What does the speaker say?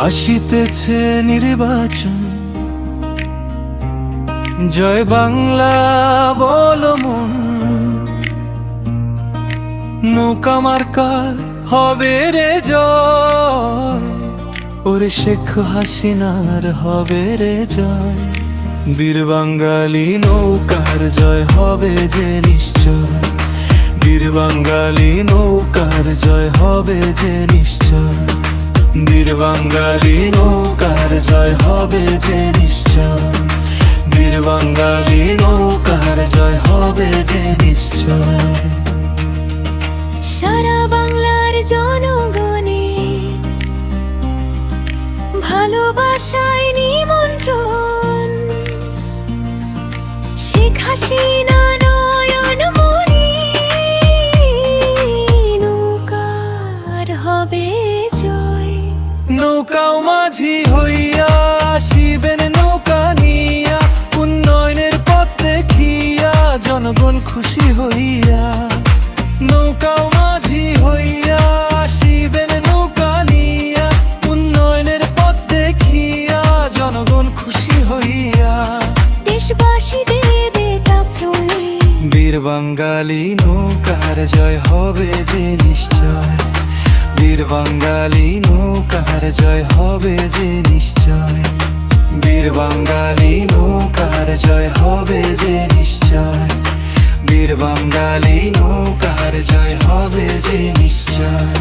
আসিতেছে নির্বাচন, জয় বাংলা বলো মন। নৌকা মার্কার হবে রে জয়, ওরে শেখ হাসিনার হবে রে জয়। বীর বাঙালি নৌকার জয় হবে যে নিশ্চয়, বীর বাঙালি নৌকার জয় হবে যে নিশ্চয়, বীর বাঙালি নৌকার জয় হবে যে নিশ্চয়, বীর বাঙালি নৌকার জয় হবে যে নিশ্চয়। সারা বাংলার জনগণের ভালোবাসায় নিমন্ত্রণ, শেখ হাসিনা নয়ন মনি নৌকার হবে জয়। নৌকাও মাঝি হইয়া আসিবেন নৌকা নিয়া, উন্নয়নের পথ দেখিয়া জনগণ খুশি হইয়া। নৌকাও মাঝি হইয়া আসিবেন নৌকা নিয়া, উন্নয়নের পথ দেখিয়া জনগণ খুশি হইয়া। দেশবাসী দেবে তাপ্রয়ে, বীর বাঙালি নৌকার জয় হবে যে নিশ্চয়, বীর বাঙালি নৌকার জয় হবে যে নিশ্চয়, বীর বাঙালি নৌকার জয় হবে যে নিশ্চয়, বীর বাঙালি নৌকার জয় হবে যে নিশ্চয়।